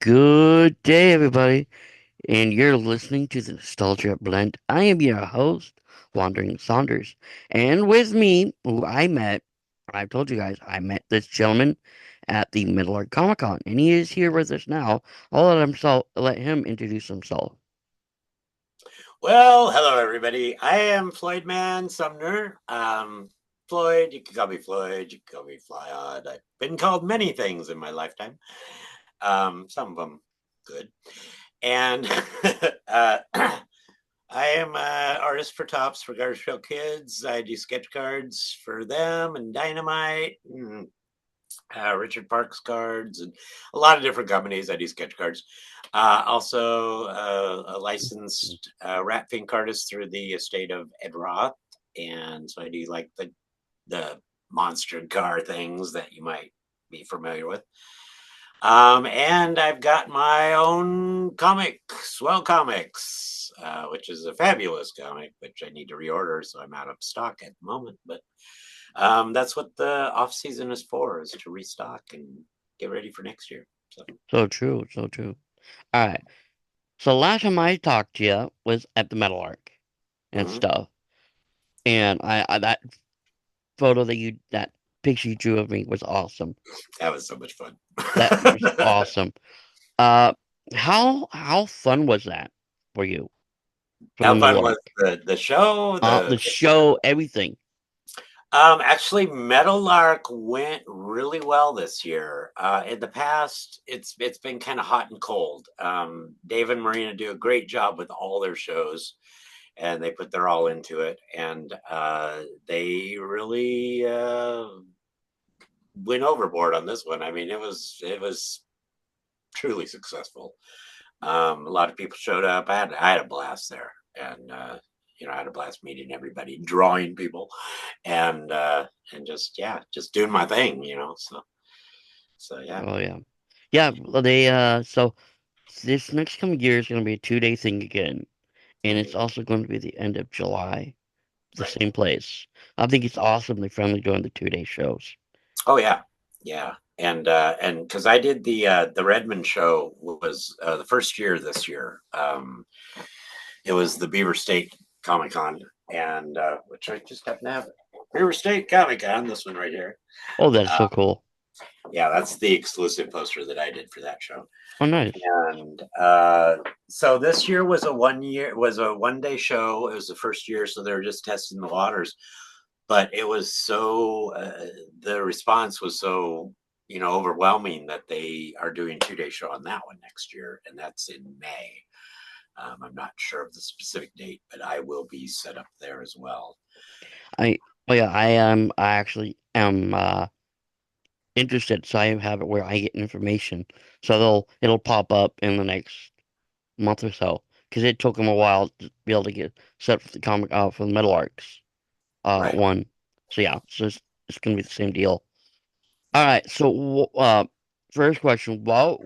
Good day, everybody, and you're listening to the Nostalgia Blend. I am your host, Wandering Saunders, and with me, who I've told you guys, I met this gentleman at the Middle Art Comic Con, and he is here with us now. Let him introduce himself. Well, hello everybody. I am Floyd Man Sumner. Floyd, you can call me Floyd, you can call me Flyod. I've been called many things in my lifetime. Some of them good. And I am an artist for Tops for Garbage Pail Kids. I do sketch cards for them and Dynamite. And Richard Parks cards and a lot of different companies. I do sketch cards. Also, a licensed rat fink artist through the estate of Ed Roth, and so I do like the monster car things that you might be familiar with. And I've got my own comic, Swell Comics, which is a fabulous comic, which I need to reorder, so I'm out of stock at the moment. But that's what the off season is for, is to restock and get ready for next year. So So true, so true. All right. So last time I talked to you was at the Metal Arc and mhm. stuff, and I that that picture you drew of me was awesome. That was so much fun. That was awesome. Uh, how fun was that for you for the How middle fun was arc? the show? The show, everything. Actually, Meadowlark went really well this year. In the past, it's been kind of hot and cold. Dave and Marina do a great job with all their shows, and they put their all into it, and they really went overboard on this one. I mean, it was truly successful. A lot of people showed up. I had a blast there, and I had a blast meeting everybody, drawing people, and just just doing my thing. So yeah. Oh yeah, yeah. Well, they so this next coming year is going to be a 2 day thing again, and it's Mhm. also going to be the end of July, the Right. same place. I think it's awesome they finally doing the 2 day shows. Oh yeah, yeah. And because I did the Redmond show was the first year this year. It was the Beaver State Comic Con, and which I just happen to have. Beaver State Comic Con, this one right here. Oh, that's Uh, so cool. yeah, that's the exclusive poster that I did for that show. Oh, nice. And so this year was a 1 day show. It was the first year, so they were just testing the waters. But it was so the response was so overwhelming that they are doing 2 day show on that one next year, and that's in May. I'm not sure of the specific date, but I will be set up there as well. I oh yeah, I actually am interested, so I have it where I get information. So it'll pop up in the next month or so because it took them a while to be able to get set for the for the Metal Arcs Right. one. So yeah, it's gonna be the same deal. All right, so first question, what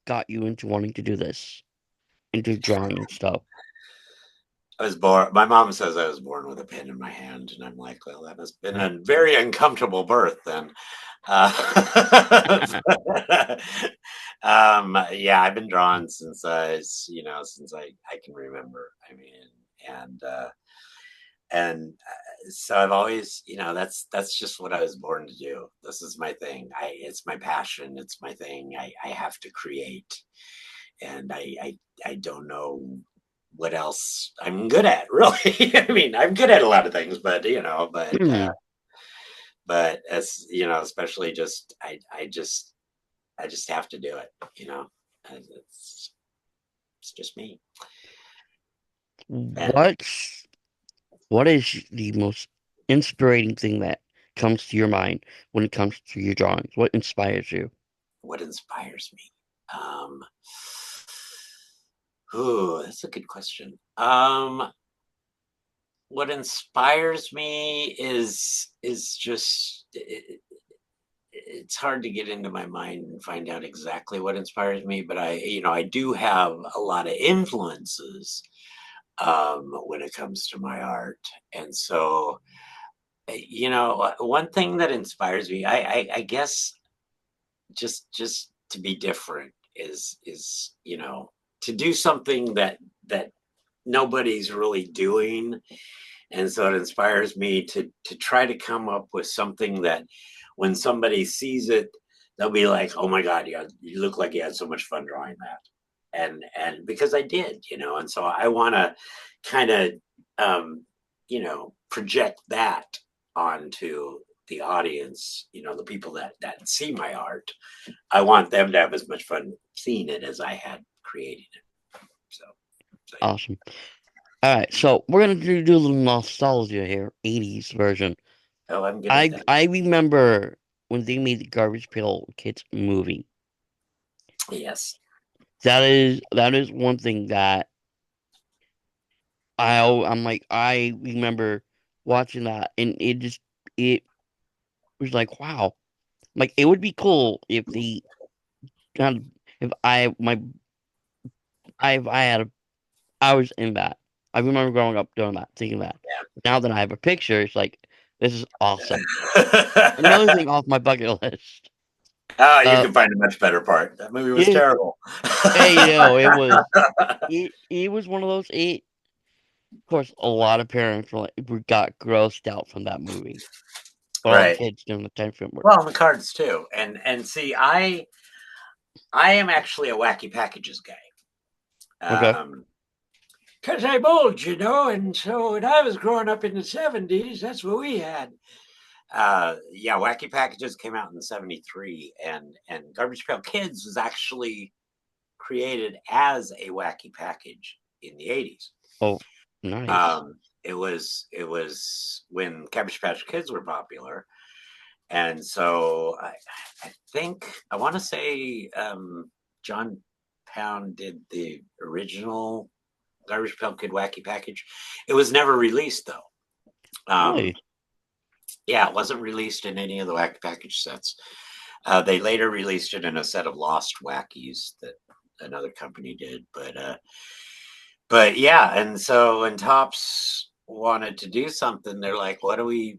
got you into wanting to do this, into drawing and stuff? I was born. My mom says I was born with a pen in my hand, and I'm like, well, that has been a very uncomfortable birth then. Uh, yeah, I've been drawing since since I can remember. I mean, and so I've always, that's just what I was born to do. This is my thing. It's my passion. It's my thing. I have to create, and I don't know what else I'm good at, really. I mean, I'm good at a lot of things, but as especially just I just have to do it. You know, it's just me. And What's what is the most inspiring thing that comes to your mind when it comes to your drawings? What inspires you? what inspires me? Um, Ooh, that's a good question. What inspires me is just it's hard to get into my mind and find out exactly what inspires me, but I do have a lot of influences when it comes to my art, and so one thing that inspires me, I guess just to be different is to do something that nobody's really doing, and so it inspires me to try to come up with something that when somebody sees it, they'll be like, "Oh my God, yeah, you look like you had so much fun drawing that," and because I did, and so I want to kind of project that onto the audience, the people that see my art. I want them to have as much fun seeing it as I had creating it. So yeah. Awesome. All right, so we're gonna do a little nostalgia here, 80s version. Oh, I'm good at I that. I remember when they made the Garbage Pail Kids movie. Yes. That is one thing that I'm like I remember watching that, and it was like wow, like it would be cool if the kind if I had a I was in that. I remember growing up doing that, thinking that. Now that I have a picture, it's like this is awesome. Another thing off my bucket list. Ah, you Uh, can find a much better part. That movie was it, terrible. it was one of those. Of course, a lot of parents got grossed out from that movie. All the Right. kids doing the time film were. Well, and the cards too. And see, I am actually a wacky packages guy. Okay. Because I'm old, and so when I was growing up in the 70s, that's what we had. Yeah, Wacky Packages came out in '73, and Garbage Pail Kids was actually created as a wacky package in the '80s. Oh, nice. It was when Cabbage Patch Kids were popular, and so I think I want to say John Pound did the original Garbage Pail Kid Wacky Package. It was never released though. Really? Yeah, it wasn't released in any of the Wacky Package sets. They later released it in a set of Lost Wackies that another company did, but yeah, and so when Tops wanted to do something, they're like, "What are we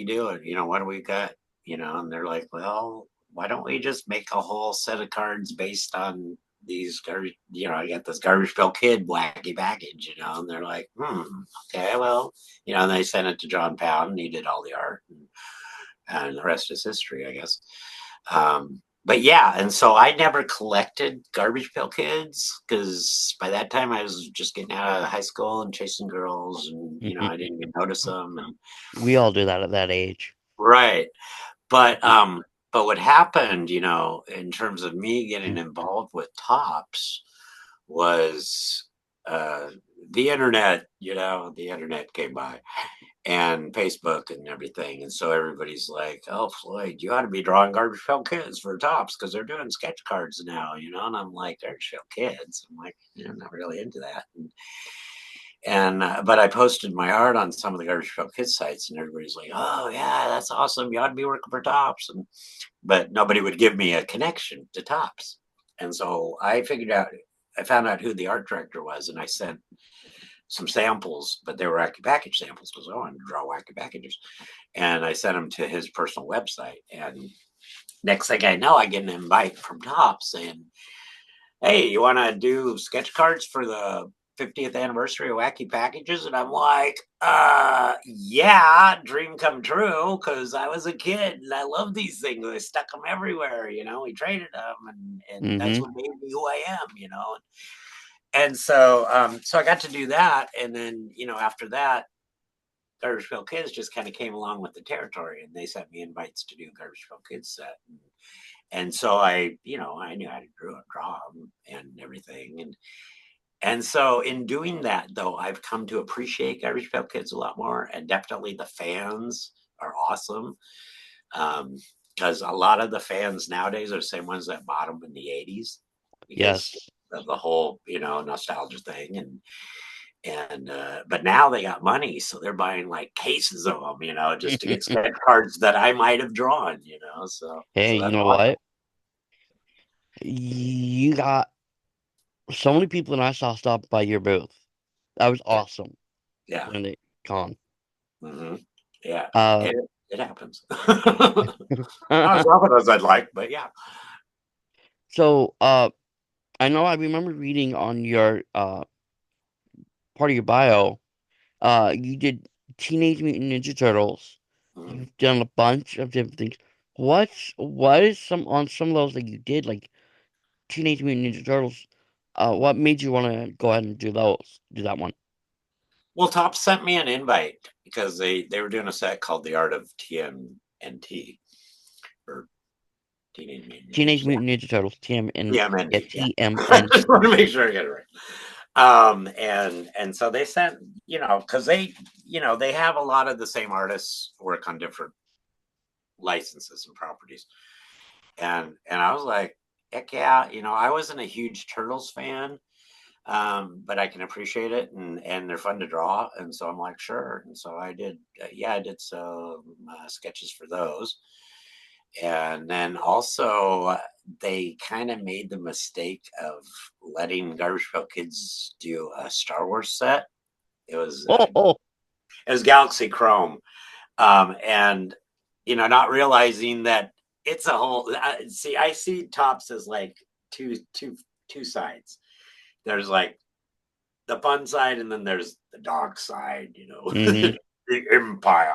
doing? What do we got? And they're like, "Well, why don't we just make a whole set of cards based on these garbage? I got this Garbage Pail Kid wacky package, and they're like, okay, well, and they sent it to John Pound, and he did all the art, and the rest is history, I guess. But yeah, and so I never collected Garbage Pail Kids because by that time I was just getting out of high school and chasing girls, and I didn't even notice them. And We all do that at that age. right, but what happened, in terms of me getting involved with Tops was uh, the internet came by and Facebook and everything. And so everybody's like, "Oh, Floyd, you ought to be drawing Garbage Pail Kids for Tops because they're doing sketch cards now." And I'm like, "Garbage Pail Kids?" I'm like, "I'm not really into that." And but I posted my art on some of the Garbage Pail Kids sites, and everybody's like, "Oh yeah, that's awesome! You ought to be working for Tops." But nobody would give me a connection to Tops, and so I found out who the art director was, and I sent some samples, but they were wacky package samples because I wanted to draw wacky packages. And I sent them to his personal website. And next thing I know, I get an invite from Top saying, "Hey, you want to do sketch cards for the 50th anniversary of Wacky Packages?" And I'm like, yeah, dream come true, because I was a kid and I love these things. I stuck them everywhere, we traded them, and that's Mm-hmm. what made me who I am. And so I got to do that, and then after that, Garbage Pail Kids just kind of came along with the territory, and they sent me invites to do Garbage Pail Kids set, and so I knew how to draw them and everything, and so in doing that, though, I've come to appreciate Garbage Pail Kids a lot more, and definitely the fans are awesome. Because a lot of the fans nowadays are the same ones that bought them in the '80s because Yes. of the whole nostalgia thing, but now they got money, so they're buying like cases of them, just to get sketch cards that I might have drawn. So Hey, you that's know awesome. what? You got so many people that I saw stop by your booth. That was Yeah, awesome yeah, when it con. hmm yeah. Uh, It happens. Not as often as I'd like, but yeah. So, I know I remember reading on your part of your bio, you did Teenage Mutant Ninja Turtles. Mhm. You've done a bunch of different things. What is some on some of those that you did, like Teenage Mutant Ninja Turtles? What made you want to go ahead and do that one? Well, Top sent me an invite because they were doing a set called The Art of TMNT, or Teenage Mutant Teenage Ninja Mutant Ninja Turtles, TMNT. Yeah, I TMNT. just want to make sure I get it right. And so they sent, because they have a lot of the same artists work on different licenses and properties, and I was like, heck yeah, I wasn't a huge Turtles fan, but I can appreciate it, and they're fun to draw, and so I'm like, sure. And so I did, yeah, I did some sketches for those, and then also they kind of made the mistake of letting Garbage Pail Kids do a Star Wars set. It was Oh, oh. it was Galaxy Chrome, and not realizing that it's a whole. See, I see Tops as like two sides. There's like the fun side, and then there's the dark side. Mm-hmm. The Empire,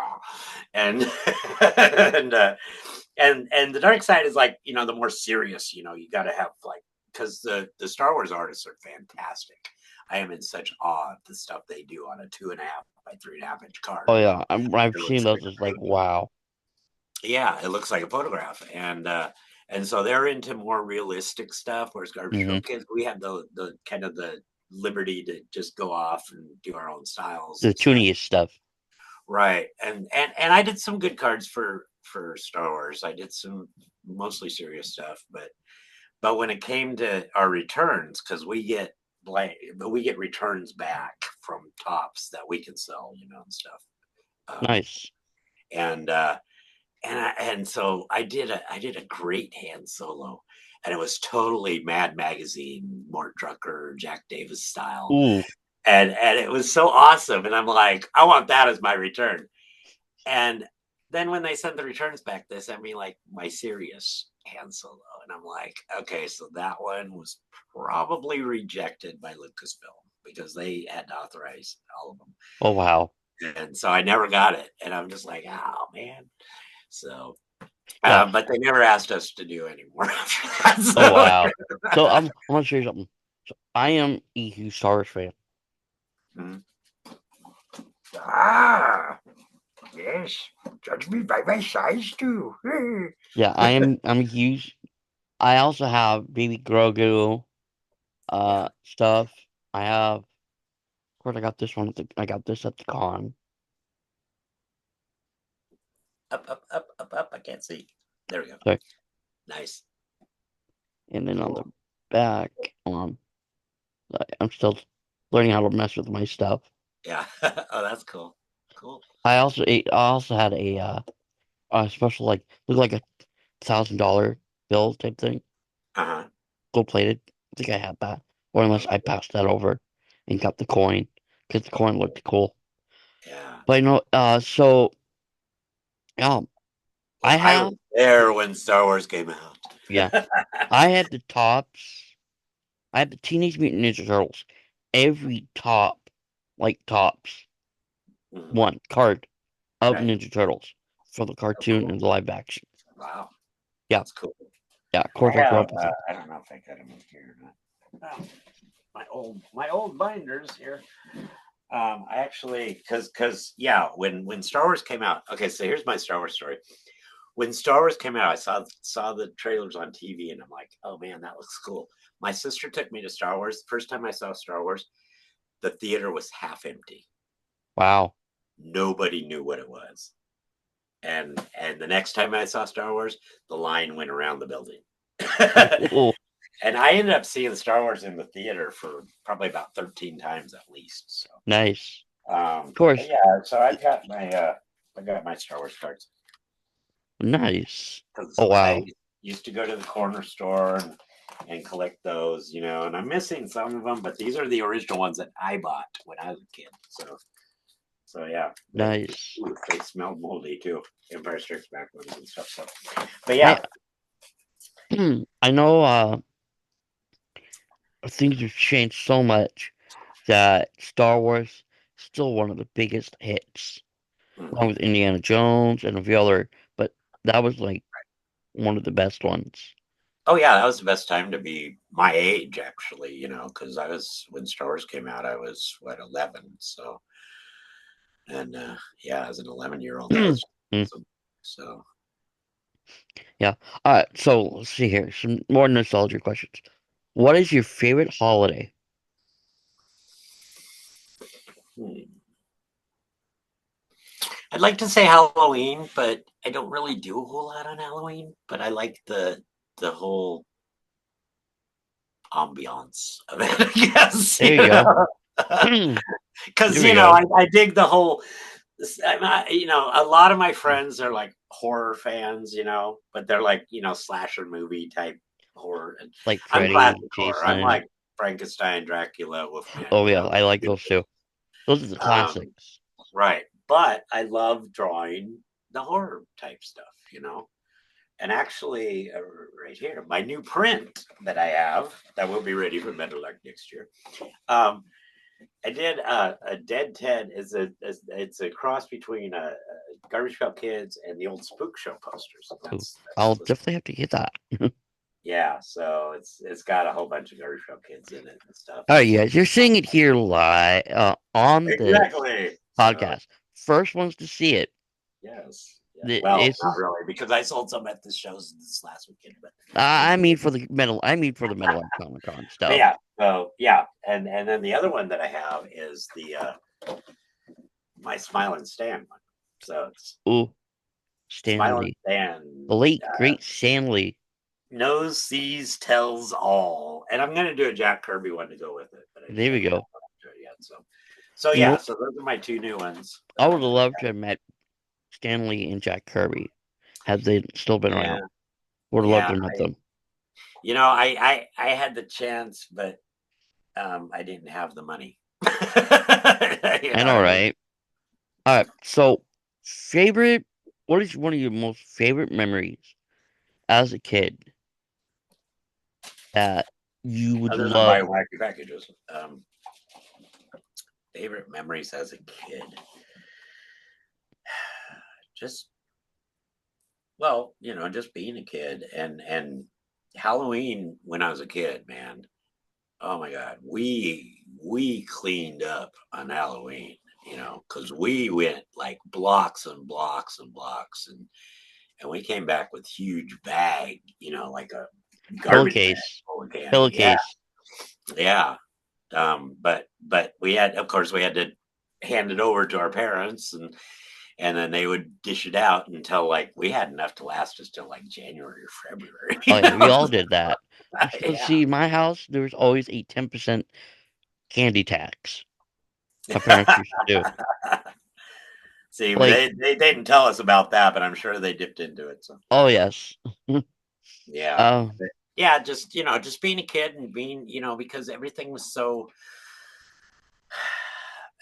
and and and the dark side is like the more serious. You got to have like because the Star Wars artists are fantastic. I am in such awe of the stuff they do on a 2.5 by 3.5 inch card. Oh yeah, I've It seen looks those. like It's a like painting. wow. Yeah, it looks like a photograph, and so they're into more realistic stuff. Whereas Garbage Pail Mm-hmm. Kids, we have the kind of the liberty to just go off and do our own styles The and stuff. tooniest stuff. Right, and I did some good cards for Star Wars. I did some mostly serious stuff, but when it came to our returns, because we get returns back from Tops that we can sell, and stuff. Um, Nice. and and so I did a great hand solo, and it was totally Mad Magazine, Mort Drucker, Jack Davis style, Ooh, and it was so awesome. And I'm like, I want that as my return. And then when they sent the returns back, they sent me like my serious hand solo, and I'm like, okay, so that one was probably rejected by Lucasfilm because they had to authorize all of them, oh wow. and so I never got it. And I'm just like, oh man. So Yeah. but they never asked us to do anymore after that. Oh So, wow. So I'm gonna show you something. So I am a huge Star Wars fan. mm. Ah, yes. Judge me by my size too. Yeah, I'm a huge. I also have Baby Grogu Yeah. stuff. I have, of course, I got this one. I got this at the con. Up, up, up, up, up. I can't see. There we go. So, Nice. and then on the Cool. back, I'm still learning how to mess with my stuff. Yeah. Oh, that's cool. Cool. I also had a special like look like $1,000 bill type thing, Uh huh. gold plated. I think I had that, or unless I passed that over and got the coin because the coin looked cool. Yeah. But so um, I Well, I was have there when Star Wars came out. yeah, I had the tops. I had the Teenage Mutant Ninja Turtles. Every tops, Mhm. one card of Right. Ninja Turtles for the Oh, cartoon cool. and the live action. Wow. Yeah, That's cool. yeah. Of I course, I grew have. up with them. I don't know if I got them in here or not. Oh, my old binders here. I actually, because yeah, when Star Wars came out. Okay, so here's my Star Wars story. When Star Wars came out, I saw the trailers on TV, and I'm like, oh man, that looks cool. My sister took me to Star Wars. The first time I saw Star Wars, the theater was half empty. Wow. Nobody knew what it was. And the next time I saw Star Wars, the line went around the building. Oh, And I ended up seeing Star Wars in the theater for probably about 13 times at least. So, nice. Of but course, yeah, so I got my Star Wars cards nice. because Oh I wow, used to go to the corner store and collect those, and I'm missing some of them, but these are the original ones that I bought when I was a kid. So yeah, nice. they smelled moldy too. Empire Strikes Back ones and stuff. So, but I yeah, I know things have changed so much that Star Wars is still one of the biggest hits, along Mhm. with Indiana Jones and a few other, but that was like one of the best ones. Oh yeah, that was the best time to be my age, actually. Because I was when Star Wars came out, I was what 11. So, and yeah, as an 11-year-old, that was Mm, awesome. So, yeah. All right. So let's see here. Some more nostalgia questions. What is your favorite holiday? hmm. I'd like to say Halloween, but I don't really do a whole lot on Halloween. But I like the whole ambiance of it, I guess. There you go. There Because we go. I dig the whole. A lot of my friends are like horror fans, but they're like slasher movie type horror. And Like I'm Freddy, classic horror. I'm Jason. like Frankenstein, Dracula, Wolfman. Oh yeah, I like those too. Those are the Um, classics. right. But I love drawing the horror type stuff, And actually, right here, my new print that I have that will be ready for Meadowlark next year. Um, I did a Dead Ted it's a cross between Garbage Pail Kids and the old Spook Show posters. Ooh, That's I'll the definitely have to get that. yeah. So it's got a whole bunch of Garbage Pail Kids in it and stuff. All right, you guys, you're seeing it here live on this Exactly. So podcast. First ones to see it. yes, yeah. Well, This not is really because I sold some at the shows this last weekend, but I mean for the metal. I mean for the Metal Art Comic Con but stuff. yeah. So yeah, and then the other one that I have is the my Smiling Stan one. So it's Ooh, Smiling Stanley, Stan the late great Stanley. knows, sees, tells all. And I'm going to do a Jack Kirby one to go with it, but I just There we haven't got go. to it yet. So You yeah, know, so those are my two new ones. I would have loved to have met Stanley and Jack Kirby had they still been Yeah, around. Would have loved yeah. to have met them. I had the chance, but I didn't have the money. I know, I was right? All right. So, favorite. What is one of your most favorite memories as a kid that you would other than my love? wacky packages. Favorite memories as a kid. Just just being a kid and Halloween when I was a kid, man. Oh my God, we cleaned up on Halloween, because we went like blocks and blocks and blocks, and we came back with huge bag, like a garbage bag Pillowcase. full of candy. Yeah, Pillowcase. yeah. But of course, we had to hand it over to our parents, and then they would dish it out until like we had enough to last us till like January or February. Oh yeah, we all did that. Because Yeah. see, my house there was always a 10% candy tax. My parents used to do. See, Like, they didn't tell us about that, but I'm sure they dipped into it. So oh yes. yeah, Uh, yeah, just being a kid and being, because everything was so,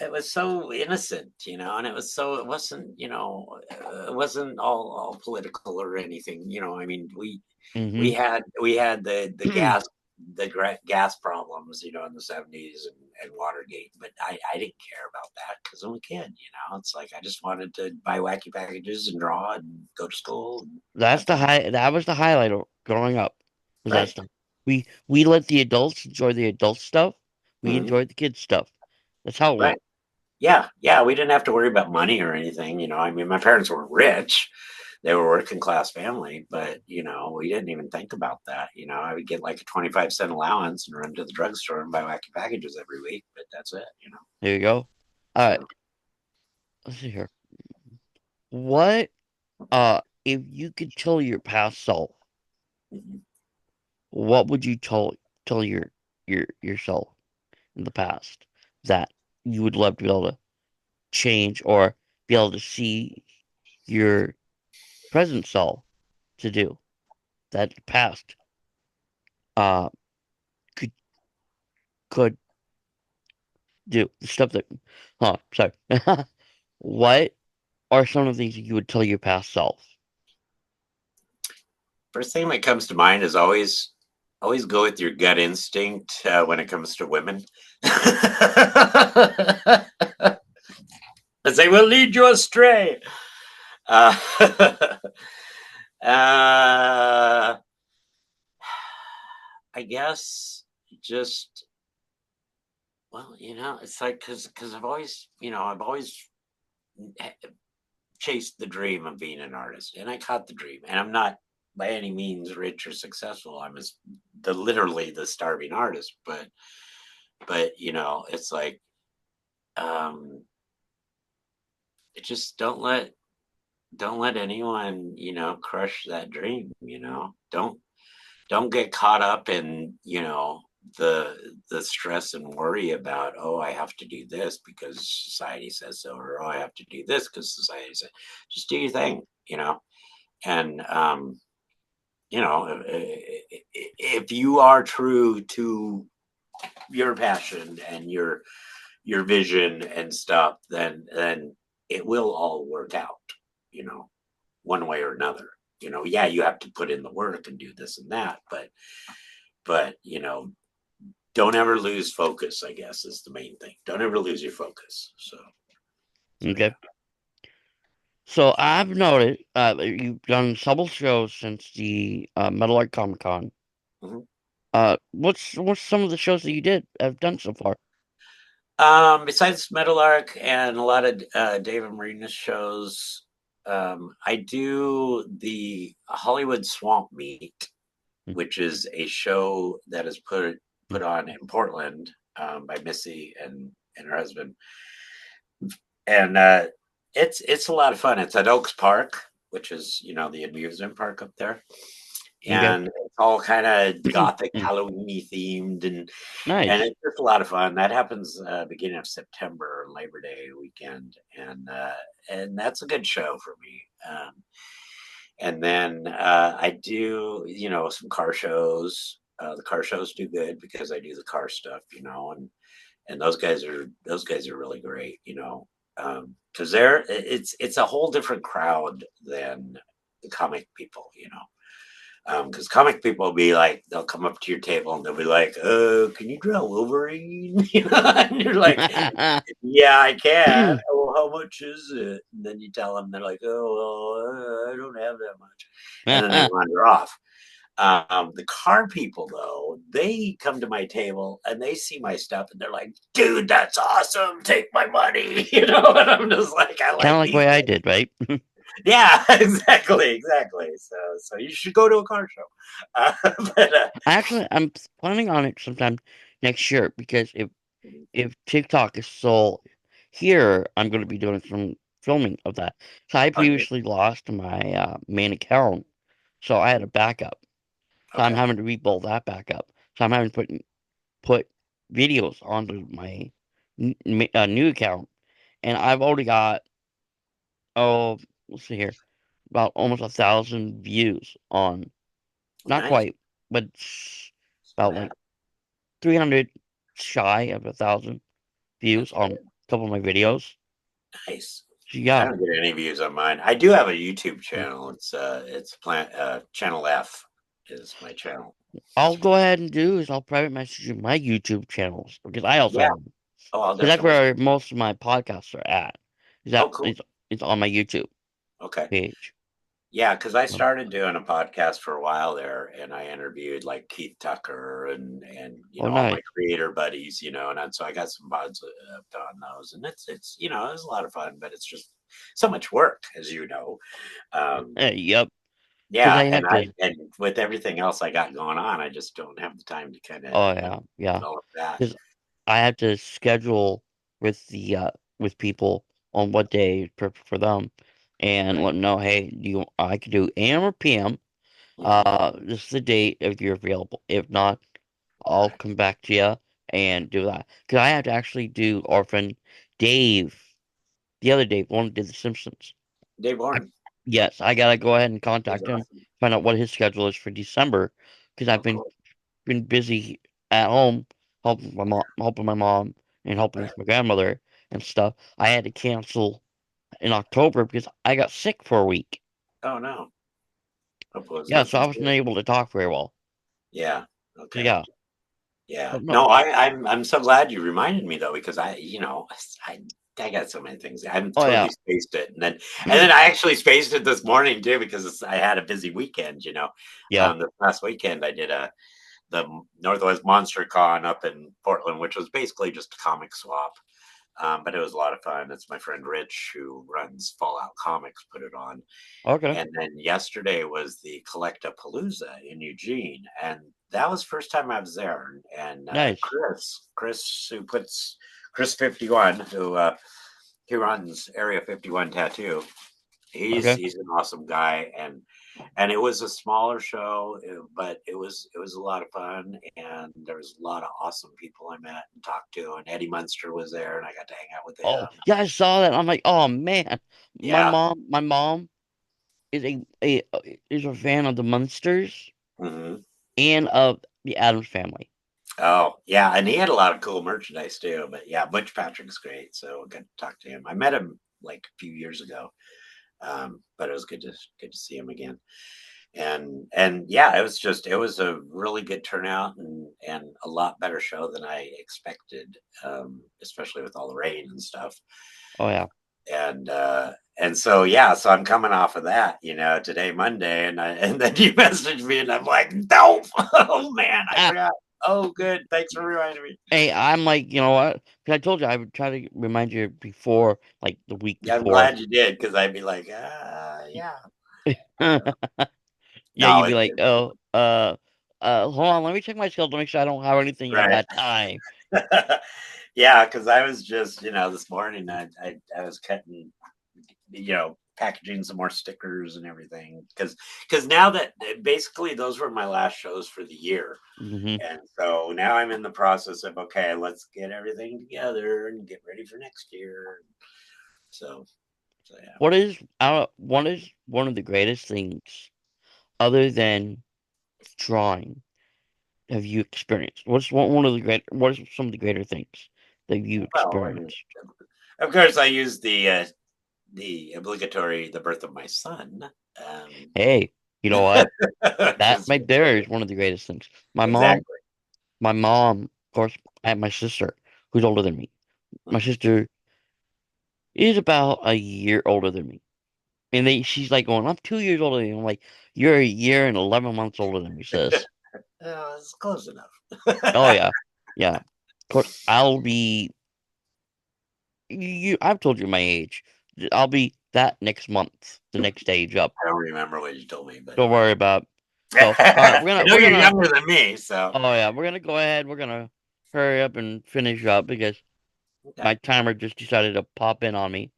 it was so innocent, and it wasn't, it wasn't all political or anything. I mean, mm-hmm. we had the gas problems, in the 70s and Watergate, but I didn't care about that because I'm a kid. It's like I just wanted to buy wacky packages and draw and go to school and That's have the fun. high. That was the highlight of growing up. Was that Right. stuff? We let the adults enjoy the adult stuff. We Mhm. enjoyed the kids stuff. That's how it Right. went. Yeah, yeah, we didn't have to worry about money or anything. I mean, my parents were rich; they were working class family, but we didn't even think about that. I would get like a 25-cent allowance and run to the drugstore and buy wacky packages every week, but that's it. There you go. All right. So, Let's see here. What if you could tell your past self, mhm. what would you tell yourself in the past that you would love to be able to change or be able to see your present self to do that the past uh could could do the stuff that sorry. What are some of the things that you would tell your past self? First thing that comes to mind is always go with your gut instinct when it comes to women. As they will lead you astray. Uh, uh, I guess just well, it's like because I've always chased the dream of being an artist, and I caught the dream. And I'm not by any means rich or successful. I'm as the literally the starving artist, but it's like um, it just don't let anyone crush that dream. Don't get caught up in the stress and worry about, oh, I have to do this because society says so, or oh, I have to do this because society says. Just do your thing. And if you are true to your passion and your vision and stuff, then it will all work out, you know, one way or another. Yeah, you have to put in the work and do this and that, but don't ever lose focus, I guess, is the main thing. Don't ever lose your focus. So yeah. Okay. So I've noted that you've done several shows since the Metal Art Comic Con. Mhm. What's some of the shows that you did have done so far? Besides Metal Arc and a lot of David Marinas shows, I do the Hollywood Swamp Meet, which is a show that is put on in Portland by Missy and her husband, and it's a lot of fun. It's at Oaks Park, which is the amusement park up there, Okay. and it's all kind of gothic Halloweeny themed, and Nice. it's just a lot of fun. That happens beginning of September, Labor Day weekend, and that's a good show for me. And then I do some car shows. The car shows do good because I do the car stuff, and those guys are really great, because it's a whole different crowd than the comic people, because comic people will be like, they'll come up to your table and they'll be like, can you draw Wolverine? And you're like, yeah, I can. Oh, how much is it? And then you tell them, they're like, oh, well, I don't have that much. And then they wander off. The car people, though, they come to my table and they see my stuff and they're like, dude, that's awesome. Take my money. And I'm just like, I Kind of like like these what I guys. did, right? Yeah, exactly. So you should go to a car show. But I'm planning on it sometime next year because if TikTok is still here, I'm going to be doing some filming of that. So I okay, previously lost my main account, so I had a backup. So I'm okay, having to rebuild that back up. So I'm having to put videos onto my new account, and I've already got, oh, let's see here, about almost 1,000 views on, not nice. quite, but it's Not about bad. like 300 shy of 1,000 views That's on a good. couple of my videos. Nice. So I yeah, don't get any views on mine. I do have a YouTube channel. It's plant channel F is my channel. I'll go ahead and do is I'll private message you my YouTube channels because I also Yeah. have them. Oh, I'll Because that's definitely. where most of my podcasts are at. Is Oh, that cool. it's on my YouTube Okay. page. Yeah, because I Um, started doing a podcast for a while there, and I interviewed like Keith Tucker and oh, all my nice. creator buddies, so I got some pods on those, and it's it was a lot of fun, but it's just so much work, as you know. Um, Yep. Because I yeah, and have I to. and with everything else I got going on, I just don't have the time to kind of Oh yeah, yeah. develop that. Because I have to schedule with the with people on what day is perfect for them, and Right. let them know, hey, I can do AM or PM. Hmm. This is the date if you're available. If not, I'll Right. come back to you and do that. Because I have to actually do Orphan Dave, the other Dave, one who did The Simpsons. Dave I, Warren. yes, I gotta go ahead and He's contact him, awesome. find out what his schedule is for December, because I've Oh, cool. been busy at home helping my mom, and helping Right. with my grandmother and stuff. I had to cancel in October because I got sick for a week. Oh no. opposed to Yeah, the so I wasn't sincere. able to talk very well. Yeah. So Okay. yeah, Yeah. but no, No, I'm so glad you reminded me though, because I I got so many things. I'm oh yeah, totally spaced it. And then I actually spaced it this morning too because I had a busy weekend, you know. yeah, This past weekend I did the Northwest Monster Con up in Portland, which was basically just a comic swap. But it was a lot of fun. It's my friend Rich who runs Fallout Comics put it on. okay, And then yesterday was the Collectapalooza in Eugene, and that was the first time I was there. And nice, Chris, who puts Chris 51, who he runs Area 51 Tattoo. He's okay. he's an awesome guy, and it was a smaller show, but it was a lot of fun, and there was a lot of awesome people I met and talked to, and Eddie Munster was there, and I got to hang out with Oh him. yeah, I saw that. I'm like, oh man, Yeah. my mom is is a fan of the Munsters Hmm. and of the Adams Family. Oh, yeah, and he had a lot of cool merchandise too. But yeah, Butch Patrick's great, so I got to talk to him. I met him like a few years ago, but it was good to see him again. And yeah, it was a really good turnout and a lot better show than I expected, especially with all the rain and stuff. Oh yeah, And so yeah, so I'm coming off of that, today Monday, and then you messaged me, and I'm like, nope, oh man, I ah, forgot. Oh, good, thanks for reminding me. hey, I'm like, you know what? Because I told you I would try to remind you before, like the week Yeah, I'm before. glad you did because I'd be like, yeah, I know. Yeah, No, you'd be like, oh, hold on, let me check my schedule to make sure I don't have anything at right. that time. Yeah, because I was just, this morning I was cutting, packaging some more stickers and everything because now that basically those were my last shows for the year, Hmm. and so now I'm in the process of, okay, let's get everything together and get ready for next year. So, so yeah. What is one of the greatest things other than drawing have you experienced? What are some of the greater things that you Well, I mean, experienced? of course, I use the obligatory "the birth of my son," um, Hey, you know what? That just right there is one of the greatest things. exactly. My mom, of course, I have my sister who's older than me. My Mhm. sister is about a year older than me. And she's like going, I'm 2 years older than you. I'm like, you're a year and 11 months older than me, sis. It's close enough. Oh, yeah. Yeah. Of course, I've told you my age. I'll be that next month, the next age up. I don't remember what you told me, but Don't worry about. So, all right, I know you're younger than me, so oh, yeah, we're gonna go ahead. We're gonna hurry up and finish up because okay. my timer just decided to pop in on me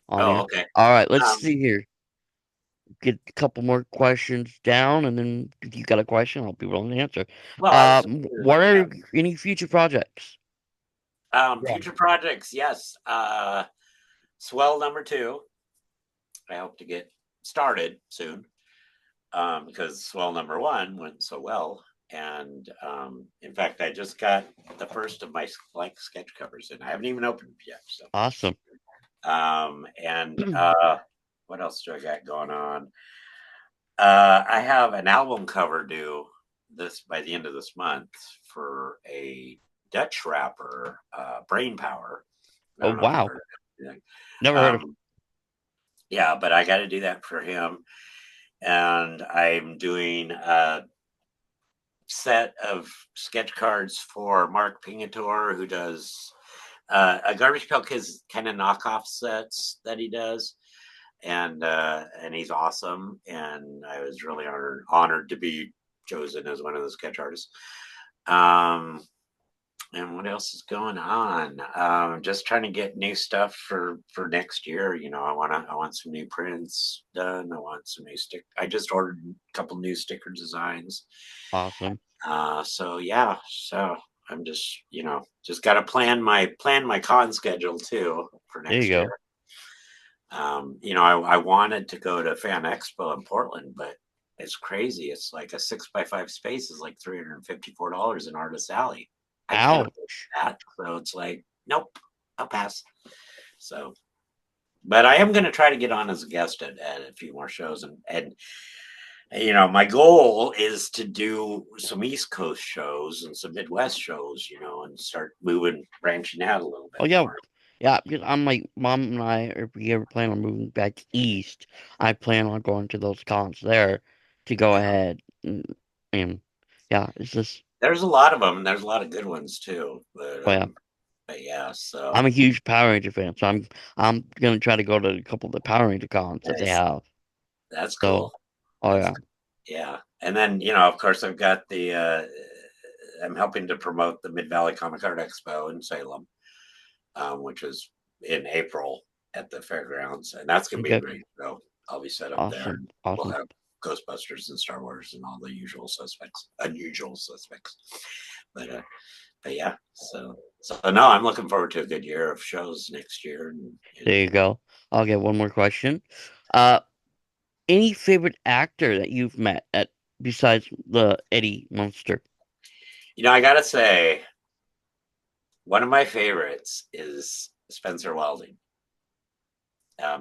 on Oh, there. okay. All right, let's Um, see here. Get a couple more questions down, and then if you got a question, I'll be willing to answer. well, I was just What yeah. are any future projects? Yeah. Future projects, yes. Swell number two. I hope to get started soon, because Swell number one went so well. And in fact, I just got the first of my blank sketch covers in. I haven't even opened them yet. So, Awesome. and what else do I got going on? I have an album cover due this by the end of this month for a Dutch rapper, Brain Power. I Oh, don't know if you've wow. heard of it. Never heard of. Um, yeah, but I got to do that for him, and I'm doing a set of sketch cards for Mark Pingator, who does a Garbage Pail Kids kind of knockoff sets that he does, and he's awesome. And I was really honored to be chosen as one of the sketch artists. Um, and what else is going on? Just trying to get new stuff for next year. I want some new prints done. I want some new stick. I just ordered a couple new sticker designs. Awesome. So yeah, so I'm just got to plan my con schedule too for There you next year. go. I wanted to go to Fan Expo in Portland, but it's crazy. It's like a 6x5 space is like $354 in Artist Alley. I can't afford Ouch. that. So it's like, nope, I'll pass. So, but I am going to try to get on as a guest at a few more shows, and My goal is to do some East Coast shows and some Midwest shows, and start moving, branching out a little Oh bit yeah, more. yeah. Because I'm like mom and I, if we ever plan on moving back east, I plan on going to those cons there to go Yeah. ahead and yeah, it's just There's a lot of them. There's a lot of good ones too. But oh yeah. yeah, I'm so a huge Power Ranger fan, so I'm gonna try to go to a couple of the Power Ranger cons that they nice. have. That's So cool. oh That's yeah, cool. Yeah. And then, of course I've got I'm helping to promote the Mid Valley Comic Art Expo in Salem, which is in April at the fairgrounds, and that's gonna be a okay, great show. I'll be set up there, awesome, and we'll awesome. have Ghostbusters and Star Wars and all the usual suspects, unusual suspects. But yeah, so no, I'm looking forward to a good year of shows next year, There you go. I'll get one more question. Uh, any favorite actor that you've met at besides the Eddie Munster? I gotta say, one of my favorites is Spencer Welding.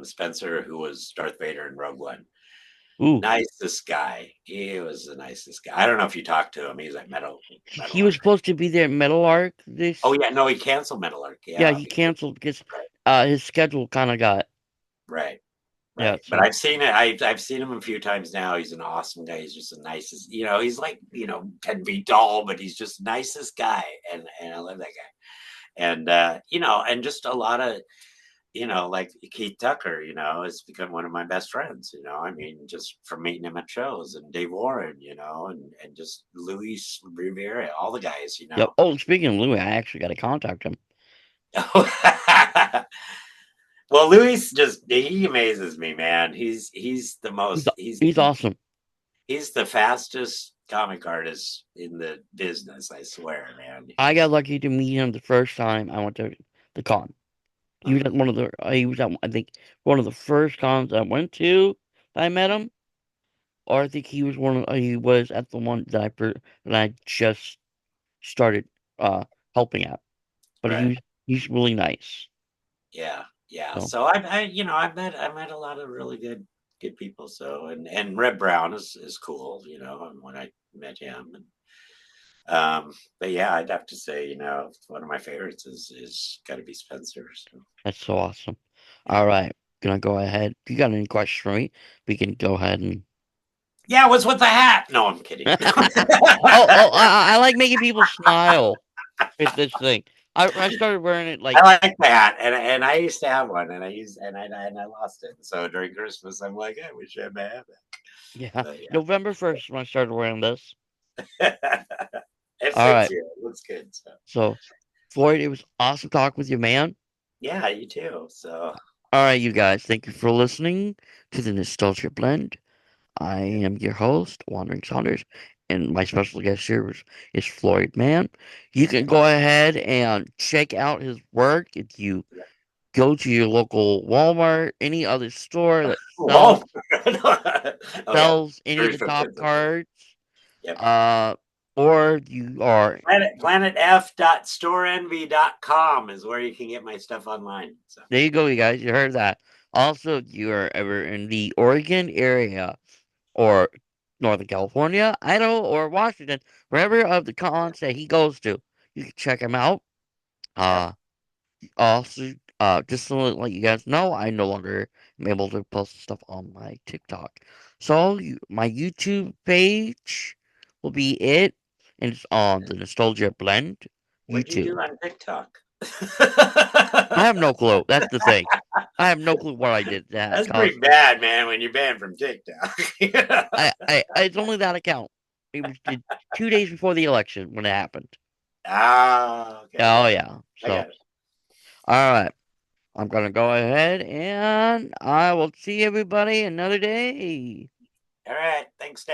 Spencer, who was Darth Vader in Rogue One. Ooh, Nicest guy. He was the nicest guy. I don't know if you talked to him. He's like Metal he was Arc. supposed to be there at Metal Arc Oh this. yeah, no, he canceled Metal Arc. Yeah, Yeah, he because canceled because right, his schedule kind of got right, yeah. right. But So I've seen it. I've seen him a few times now. He's an awesome guy. He's just the nicest. He's like 10 feet tall, but he's just the nicest guy, and I love that guy. And and just a lot of like Keith Tucker, has become one of my best friends. I mean, just from meeting him at shows, and Dave Warren, and just Luis Rivera, all the guys. yep. Oh, speaking of Louis, I actually got to contact him. Well, Luis just he amazes me, man. He's the He's most he's awesome. he's the fastest comic artist in the business. I swear, man. I got lucky to meet him the first time I went to the con. He was Uh-huh. at one of the he was at I think one of the first cons I went to that I met him, or I think he was at the one that I just started helping out. But Right. he's really nice. Yeah, yeah. So So I met a lot of really good people. So and Red Brown is cool. When I met him, and but yeah, I'd have to say, one of my favorites is got to be Spencer. So that's so awesome. yeah, All right, gonna go ahead. If you got any questions for me, we can go ahead and. yeah. What's with the hat? No, I'm kidding. I like making people smile with this thing. I started wearing it I like like that, and I used to have one, and I lost it. So during Christmas, I'm like, I wish I had that. yeah, But November 1st when I started wearing this. yeah, it All fits right, you. It looks good. So so Floyd, it was awesome talking with you, man. yeah, you too. So All right, you guys, thank you for listening to the Nostalgia Blend. I yeah, am your host, Wandering Saunders, and my special guest here is Floyd Mann. You can yeah. go ahead and check out his work if you go to your local Walmart, any other store that Whoa. Oh yeah, sells any of very the top expensive. cards. Yep. Uh, or you are PlanetF.storeenvy.com is where you can get my stuff online. So there. You go, you guys. You heard that. Also, if you are ever in the Oregon area or Northern California, Idaho, or Washington, wherever of the cons that he goes to, you can check him out. yeah. Uh, also, just to let you guys know, I no longer am able to post stuff on my TikTok. So, my YouTube page will be it, and it's on the Nostalgia Blend What'd you YouTube. do on TikTok? I have no clue. That's the thing. I have no clue what I did that That's pretty caused me. bad, man, when you're banned from TikTok. It's only that account. It was 2 days before the election when it happened. Okay, I Oh got it. yeah. I So, got it. all right. I'm gonna go ahead and I will see everybody another day. All right. Thanks,